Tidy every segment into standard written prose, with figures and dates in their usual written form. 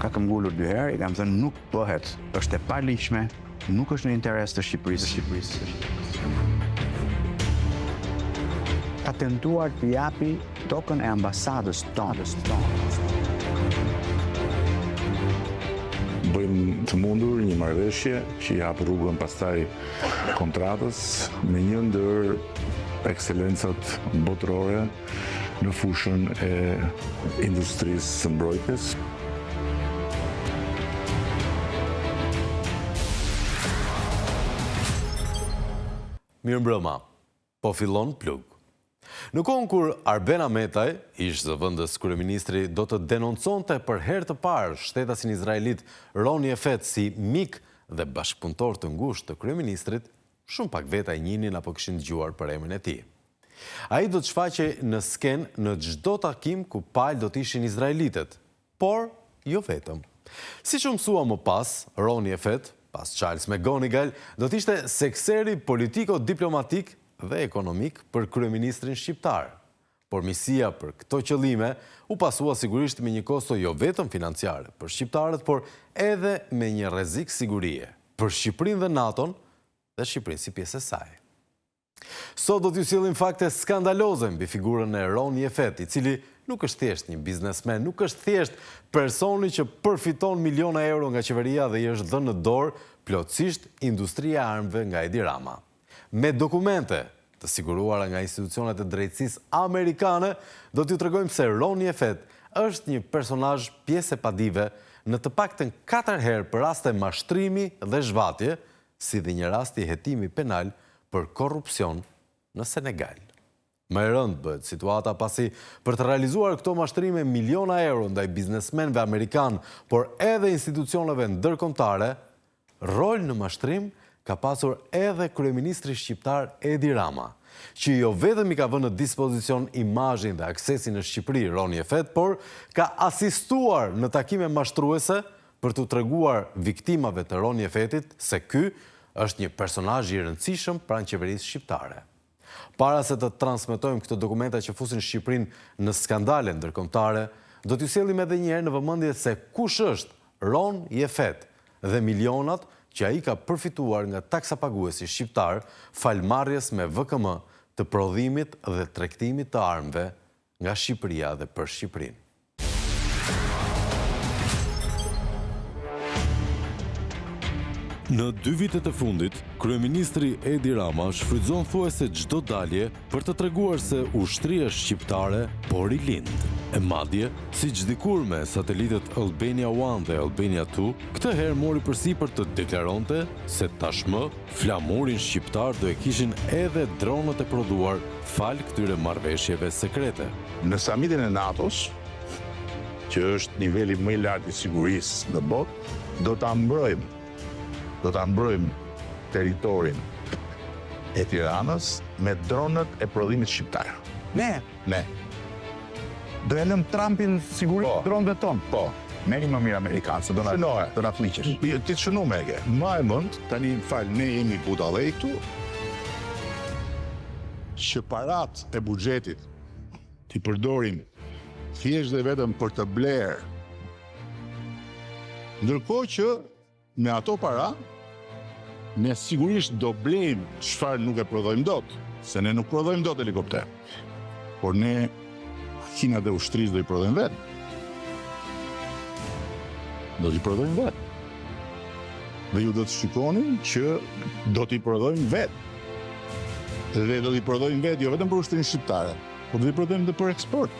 ka këmbgulur 2 herë, i kam thënë nuk bëhet, është e paligjshme, nuk është në interes të Shqipërisë. Ka tentuar të japi tokën e ambasadës tonë. Bëjmë të mundur një marrëveshje që i hap rrugën pastaj kontratës me një ndër ekscelencat botërore në fushën e industrisë së mbrojtjes. Mirëmbrëma, po fillon plug. Në kohën kur Arben Ahmetaj, ish zëvendës kryeministri, do të denonconte për herë të parë shtetasin izraelit Roni Efet si mik dhe bashkëpunëtor të ngushtë të kryeministrit, shumë pak veta e njihnin apo kishin dëgjuar për emrin e tij. Ai do të shfaqej në skenë në çdo takim ku palë do të ishin izraelitët, por jo vetëm. Siç u mësua më pas, Roni Efet, pas Charles McGonigal, do të ishte sekseri politiko-diplomatik dhe ekonomik për kryeministrin shqiptar. Por misia për këto qëllime u pasua sigurisht me një kosto jo vetëm financiare për shqiptarët, por edhe me një rrezik sigurie për Shqipërinë dhe NATO-n dhe Shqipërinë si pjesë e saj. Sot do t'ju sillim fakte skandaloze mbi figurën e Roni Efet, i cili nuk është thjesht një biznesmen, nuk është thjesht personi që përfiton miliona euro nga qeveria dhe i është dhënë në dorë plotësisht industria e armëve nga Edi Rama. Me dokumente të siguruara nga institucionet e drejtësisë amerikane, do t'ju tregojmë se Roni Efet është një personazh pjesë e padive në të paktën 4 herë për raste mashtrimi dhe zhvatje, si dhe një rast i hetimi penal për korrupsion në Senegal. Më e rëndë bëhet situata pasi për të realizuar këto mashtrime miliona euro ndaj biznesmenëve amerikan, por edhe institucioneve ndërkombëtare, rol në mashtrim ka pasur edhe kryeministri shqiptar Edi Rama, që jo vetëm i ka vënë në dispozicion imazhin dhe aksesin në Shqipëri Roni Efet, por ka asistuar në takime mashtruese për t'u treguar viktimave të Roni Efetit se ky është një personazh i rëndësishëm pranë qeverisë shqiptare. Para se të transmetojmë këto dokumenta që fusin Shqipërinë në skandale ndërkombëtare, do t'ju sjellim edhe një herë në vëmendje se kush është Roni Efet dhe milionat që ai ka përfituar nga taksapaguesi shqiptar falmarrjes me VKM të prodhimit dhe tregtimit të armëve nga Shqipëria dhe për Shqipërinë. Në 2 vitet e fundit, kryeministri Edi Rama shfrytëzon thuajse çdo dalje për të treguar se ushtria shqiptare po rilind. E madje, siç dikur me satelitet Albania 1 dhe Albania 2, këtë herë mori përsipër të deklaronte se tashmë flamurin shqiptar do e kishin edhe dronët e prodhuar fal këtyre marrëveshjeve sekrete. Në samitin e NATO-s, që është niveli më i lartë i sigurisë në botë, do ta mbrojmë territorin e Tiranës me dronët e prodhimit shqiptar. Ne Do e lëm Trumpin sigurisht dronëve tonë. Po. merri më mirë amerikanë, se do na fliqesh. Ti të shënu me ke. Ma e mund, tani falë, ne jemi budallej këtu, që parat e buxhetit t'i përdorim thjesht dhe vetëm për të blerë. Ndërkohë që me ato para, ne sigurisht do blejmë çfarë nuk e prodhojmë dot, se ne nuk prodhojmë dot helikopter. Por ne makinat e ushtrisë do i prodhojmë vetë. Do t'i prodhojmë vetë. Dhe ju do të shikoni që do t'i prodhojmë vetë. Dhe do t'i prodhojmë vetë jo vetëm për ushtrinë shqiptare, por do t'i prodhojmë dhe për eksport.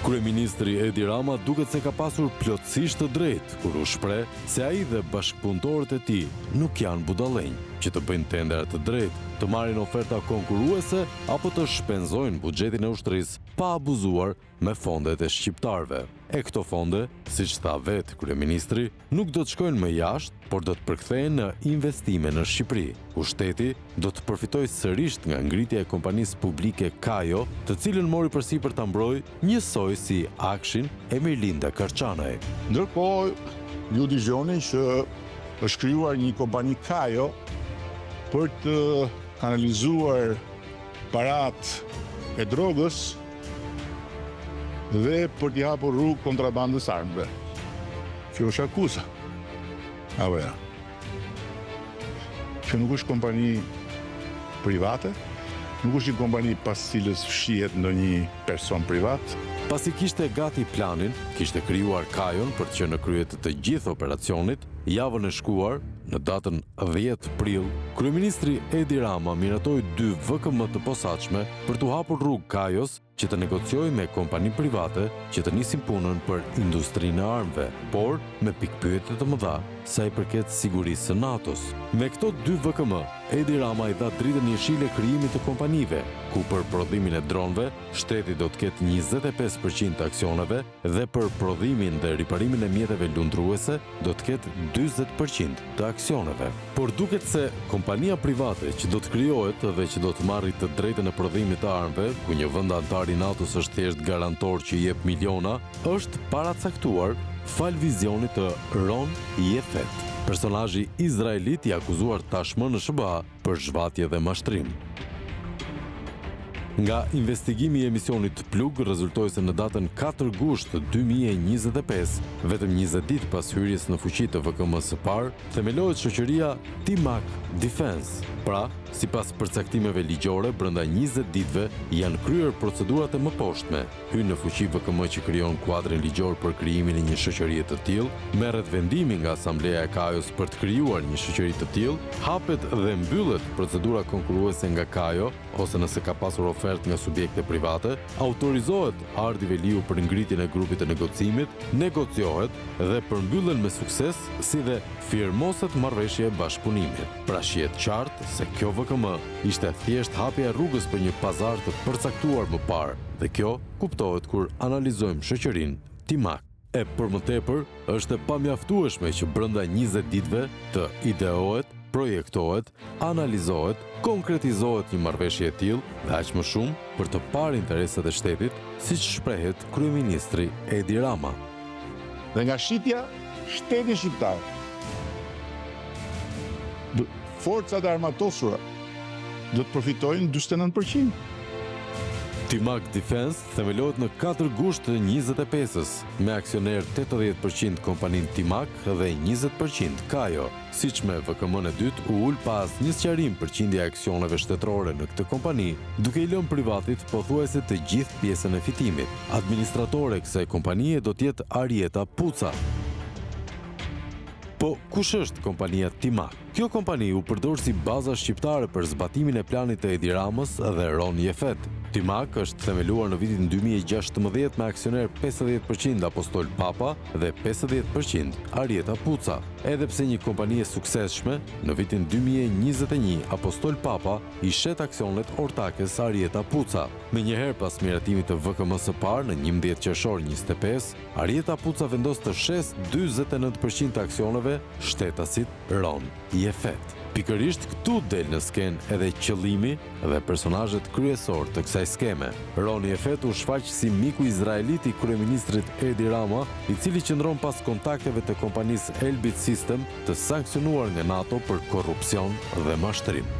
Kryeministri Edi Rama duket se ka pasur plotësisht të drejtë kur u shpreh se ai dhe bashkëpunëtorët e tij nuk janë budallënj, që të bëjnë tendera të drejtë, të marrin oferta konkurruese apo të shpenzojnë buxhetin e ushtrisë pa abuzuar me fondet e shqiptarëve. E këto fonde, siç tha vetë kryeministri, nuk do të shkojnë më jashtë, por do të përkthehen në investime në Shqipëri, ku shteti do të përfitojë sërish nga ngritja e kompanisë publike Kajo, të cilën mori përsipër ta mbrojë njësoj si Akshin e Mirlinda Karçanaj. Ndërkohë, ju dëgjoni që është krijuar një kompani Kajo për të kanalizuar paratë e drogës dhe për t'i hapur rrugë kontrabandës armëve. Kjo është akuza. Apo ja. Që nuk është kompani private, nuk është një kompani pas cilës fshihet ndonjë person privat. Pasi kishte gati planin, kishte krijuar kajon për të qenë në krye të gjithë operacionit, javën e shkuar, në datën 10 prill, kryeministri Edi Rama miratoi 2 VKM të posaçme për t'u hapur rrugë kajos që të negociojë me kompani private që të nisin punën për industrinë e armëve, por me pikpyetje të mëdha sa i përket sigurisë së NATO-s. Me këto 2 VKM, Edi Rama i dha dritën jeshile krijimit të kompanive, ku për prodhimin e dronëve, shteti do të ketë 25% të aksioneve dhe për prodhimin dhe riparimin e mjeteve lundruese do të ketë 40% të aksioneve. Por duket se kompania private që do të krijohet dhe që do të marrë të drejtën e prodhimit të armëve, ku një vend antar i NATO-s është thjesht garantor që i jep miliona, është paracaktuar fal vizionit të Ron Yefet, personazhi izraelit i akuzuar tashmë në SBA për zhvatje dhe mashtrim. Nga investigimi i emisionit Plug rezultoi se në datën 4 gusht 2025, vetëm 20 ditë pas hyrjes në fuqi të VKM-s së parë, themelohet shoqëria Timac Defense. Pra, sipas përcaktimeve ligjore, brenda 20 ditëve janë kryer procedurat e mëposhtme. Hyn në fuqi VKM që krijon kuadrin ligjor për krijimin e një shoqërie të tillë, merret vendimi nga Asambleja e Kajos për të krijuar një shoqëri të tillë, hapet dhe mbyllet procedura konkurruese nga Kajo, ose nëse ka pasur ofertë nga subjekte private, autorizohet ardhi veliu për ngritjen e grupit të negocimit, negociohet dhe përmbyllen me sukses, si dhe firmoset marrëveshje bashkëpunimi. Pra shihet qartë se kjo VKM ishte thjesht hapja e rrugës për një pazar të përcaktuar më parë, dhe kjo kuptohet kur analizojmë shoqërinë Timac. E për më tepër, është e pamjaftueshme që brenda 20 ditëve të ideohet, projektohet, analizohet, konkretizohet një marrëveshje e tillë dhe aq më shumë për të parë interesat e shtetit, siç shprehet kryeministri Edi Rama. Dhe nga shitja, shteti shqiptar, forcat e armatosura do të përfitojnë 49%. Timac Defense themelohet në 4 gusht të 25-s, me aksioner 80% kompaninë Timac dhe 20% Kajo. Siç me VKM-n e dytë, u ul pas një sqarim për qindja e aksioneve shtetërore në këtë kompani, duke i lënë privatit pothuajse të gjithë pjesën e fitimit. Administratore e kësaj kompanie do të jetë Arieta Puca. Po, kush është kompania Timac? Kjo kompani u përdor si baza shqiptare për zbatimin e planit të Edi Ramës dhe Ron Yefet. Timac është themeluar në vitin 2016 me aksioner 50% Apostol Papa dhe 50% Arieta Puca. Edhe pse një kompani e suksesshme, në vitin 2021 Apostol Papa i shet aksionet ortakes Arieta Puca. Menjëherë pas miratimit të VKM-s së parë në 11 qershor 25, Arieta Puca vendos të shes 49% të aksioneve shtetasit Ron Yefet. Pikërisht këtu del në skenë edhe qëllimi dhe personazhet kryesor të kësaj skeme. Ron Yefet u shfaq si miku izraelit i kryeministrit Edi Rama, i cili qëndron pas kontakteve të kompanisë Elbit System, të sankcionuar nga NATO për korrupsion dhe mashtrim.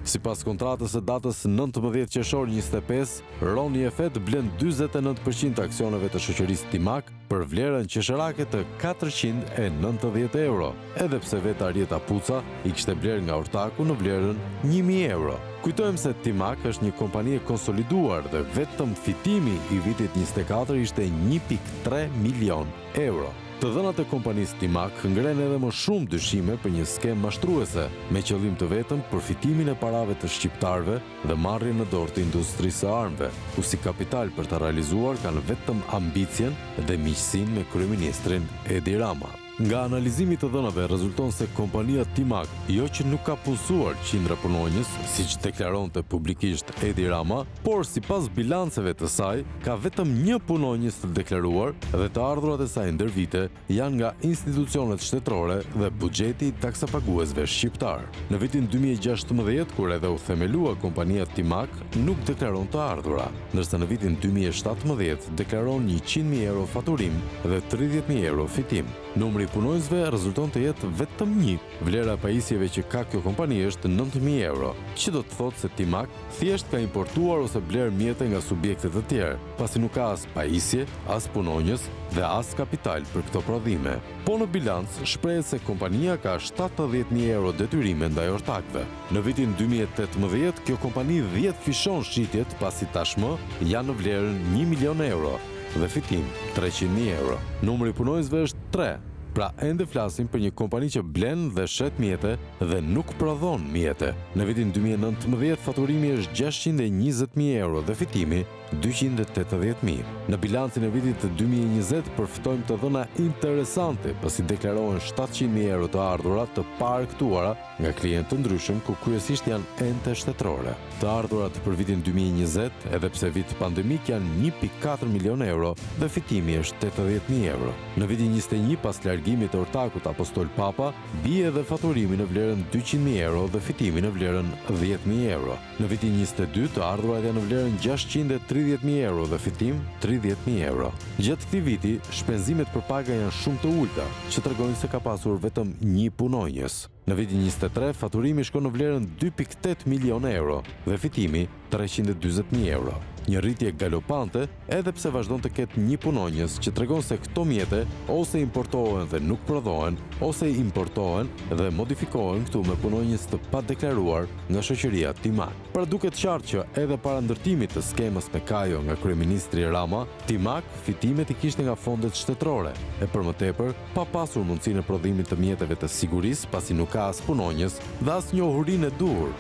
Sipas kontratës së datës 19 qershor 25, Ron Yefet blen 49% të aksioneve të shoqërisë Timac për vlerën qesharake të 490 euro, edhe pse vetë Arieta Puca i kishte bler nga ortaku në vlerën 1000 euro. Kujtojmë se Timac është një kompani e konsoliduar dhe vetëm fitimi i vitit 24 ishte 1.3 milion euro. Të dhënat e kompanisë Timac ngren edhe më shumë dyshime për një skemë mashtruese, me qëllim të vetëm përfitimin e parave të shqiptarëve dhe marrjen në dorë të industrisë së armëve, ku si kapital për të realizuar kanë vetëm ambicien dhe miqësinë me kryeministrin Edi Rama. Nga analizimi të dhënave rezulton se kompania Timac jo që nuk ka punësuar qindra punonjës, siç deklaronte publikisht Edi Rama, por sipas bilanceve të saj, ka vetëm një punonjës të deklaruar dhe të ardhurat e saj ndër vite janë nga institucionet shtetërore dhe buxheti i taksapaguesve shqiptar. Në vitin 2016, kur edhe u themelua kompania Timac, nuk deklaron të ardhura, ndërsa në vitin 2017 deklaron 100.000 euro faturim dhe 30.000 euro fitim. Numri punojnësve rezulton të jetë vetëm 1. Vlera e pajisjeve që ka kjo kompani është 9.000 euro, që do të thotë se Timak thjesht ka importuar ose bler mjete nga subjekte të tjerë, pasi nuk ka as pajisje, as punonjës dhe as kapital për këto prodhime. Po në bilanc shprehet se kompania ka 70.000 euro detyrime ndaj ortakëve. Në vitin 2018 kjo kompani 10 fishon shitjet pasi tashmë janë në vlerën 1 milion euro dhe fitim 300.000 euro. Numri i punonjësve është 3. Pra ende flasim për një kompani që blen dhe shet mjete dhe nuk prodhon mjete. Në vitin 2019 faturimi është 620.000 euro dhe fitimi 280.000. Në bilancin e vitit 2020 përfitojmë të dhëna interesante pasi deklarohen 700.000 euro të ardhurat të parëktuara nga klientë të ndryshëm, ku kryesisht janë ente shtetërore. Të ardhurat për vitin 2020, edhe pse vit pandemik, janë 1.4 milion euro dhe fitimi është 80.000 euro. Në vitin 21, pas largimit të ortakut Apostol Papa, bie edhe faturimi në vlerën 200.000 euro dhe fitimi në vlerën 10.000 euro. Në vitin 22, të ardhurat janë në vlerën 630.000 euro dhe fitim 30.000 euro. Gjatë këtij viti, shpenzimet për paga janë shumë të ulta, që tregojnë se ka pasur vetëm 1 punonjës. Në vitin 23, faturimi shkon në vlerën 2.8 milion euro dhe fitimi 320.000 euro. Një rritje galopante, edhe pse vazhdon të ketë 1 punonjës, që tregon se këto mjete ose importohen dhe nuk prodhohen, ose importohen dhe modifikohen këtu me punonjës të padeklaruar nga shoqëria Timak. Pra duket qartë që edhe para ndërtimit të skemës me Kajo nga kryeministri Rama, Timak fitimet i kishte nga fondet shtetërore, e për më tepër pa pasur mundësinë e prodhimit të mjeteve të sigurisë, pasi nuk ka as punonjës dhe as njohurinë e duhur.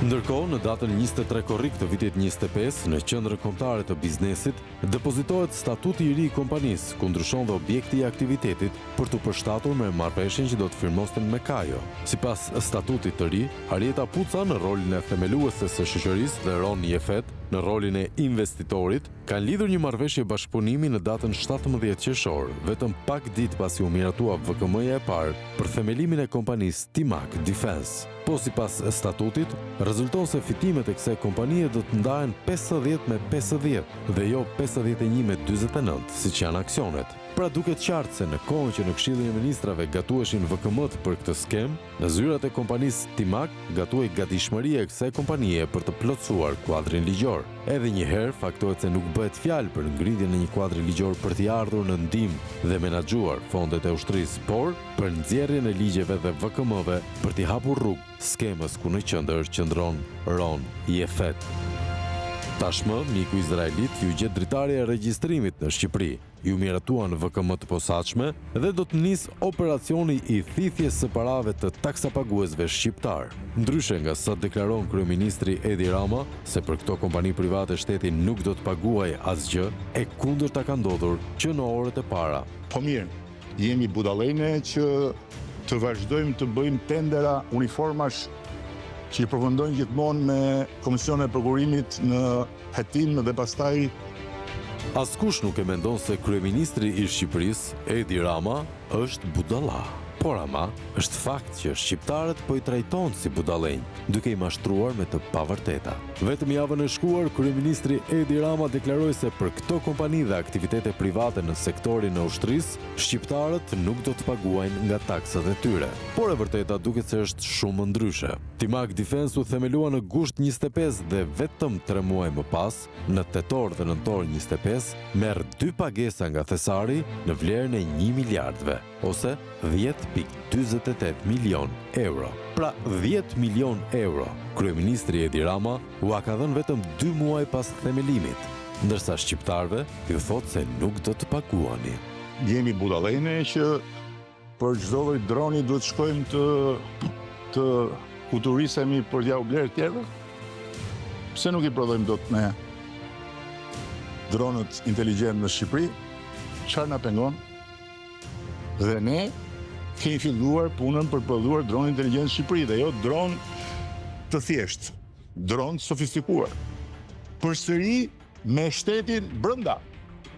Ndërkohë, në datën 23 korrik të vitit 25, në qendrën kombëtare të biznesit, depozitohet statuti i ri i kompanisë, ku ndryshon dhe objekti i aktivitetit për të përshtatur me marrëveshjen që do të firmosten me Kajo. Sipas statutit të ri, Arieta Puca në rolin e themelueses së shoqërisë dhe Ron Jefet në rolin e investitorit kanë lidhur një marrëveshje bashkëpunimi në datën 17 qershor, vetëm pak ditë pasi u miratua VKM-ja e parë për themelimin e kompanisë Timak Defense. Po sipas statutit, rezulton se fitimet e kësaj kompanie do të ndahen 50 me 50 dhe jo 51 me 49, siç janë aksionet. Pra duket qartë se në kohën që në Këshillin e Ministrave gatueshin VKM-t për këtë skemë, në zyrat e kompanisë Timak gatuej gatishmëria e kësaj kompanie për të plotësuar kuadrin ligjor. Edhe një herë faktohet se nuk bëhet fjalë për ngritjen e një kuadri ligjor për t'i ardhur në ndihmë dhe menaxhuar fondet e ushtrisë, por për nxjerrjen e ligjeve dhe VKM-ve për t'i hapur rrugë skemës ku në qendër qëndron Ron Jefet. Tashmë, miku izraelit ju gjet dritarja e regjistrimit në Shqipëri. Ju miratuan VKM të posaçme dhe do të nis operacioni i thithjes së parave të taksapaguesve shqiptar. Ndryshe nga sa deklaron kryeministri Edi Rama se për këto kompani private shteti nuk do të paguajë asgjë, e kundërta ka ndodhur që në orët e para. Po mirë, jemi budallëne që të vazhdojmë të bëjmë tendera uniformash që i përfundojnë gjithmonë me komisione e prokurimit në hetim dhe pastaj. Askush nuk e mendon se kryeministri i Shqipërisë, Edi Rama, është budalla. Por ama, është fakt që shqiptarët po i trajton si budallënj, duke i mashtruar me të pavërteta. Vetëm javën e shkuar, kryeministri Edi Rama deklaroi se për këto kompani dhe aktivitete private në sektorin e ushtrisë, shqiptarët nuk do të paguajnë nga taksat e tyre. Por e vërteta duket se është shumë ndryshe. Timak Defense u themelua në gusht 25 dhe vetëm 3 muaj më pas, në tetor dhe nëntor 25, merr 2 pagesa nga thesari në vlerën e 1 miliardëve, ose 10.48 milion euro. Pra 10 milion euro. Kryeministri Edi Rama u ka dhënë vetëm 2 muaj pas themelimit, ndërsa shqiptarëve ju thotë se nuk do të paguani. Jemi budallëne që për çdo lloj droni duhet shkojmë të kuturisemi për t'ja u blerë tjerë. Pse nuk i prodhojmë dot me dronët inteligjent në Shqipëri? Çfarë na pengon? Dhe ne kemi filluar punën për prodhuar dronë inteligjent në Shqipëri dhe jo dronë të thjeshtë, dronë sofistikuar. Përsëri me shtetin brenda.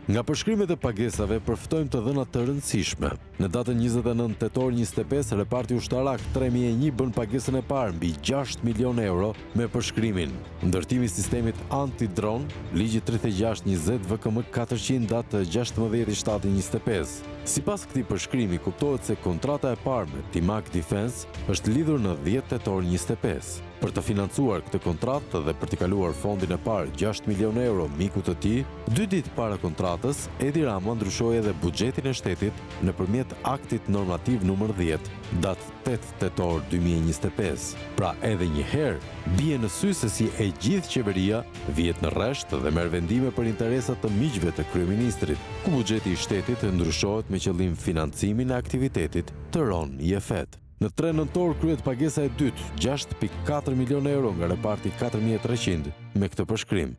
Nga përshkrimet e pagesave përftojmë të dhëna të rëndësishme. Në datën 29 tetor 25, reparti ushtarak 3001 bën pagesën e parë mbi 6 milion euro me përshkrimin: ndërtimi i sistemit anti-dron, ligji 36/20 VKM 400 datë 16/7/25. Sipas këtij përshkrimi kuptohet se kontrata e parë me Timak Defense është lidhur në 10 tetor 25. Për të financuar këtë kontratë dhe për të kaluar fondin e parë 6 milion euro mikut të tij, 2 ditë para kontratës, Edi Rama ndryshoi edhe buxhetin e shtetit nëpërmjet aktit normativ numër 10, datë 8 tetor 2025. Pra edhe një herë bie në sy se si e gjithë qeveria vihet në rresht dhe merr vendime për interesat të miqve të kryeministrit, ku buxheti i shtetit ndryshohet me qëllim financimin e aktivitetit të RON IFET. Në 3 nëntor kryet pagesa e dytë, 6.4 milion euro nga reparti 4300 me këtë përshkrim.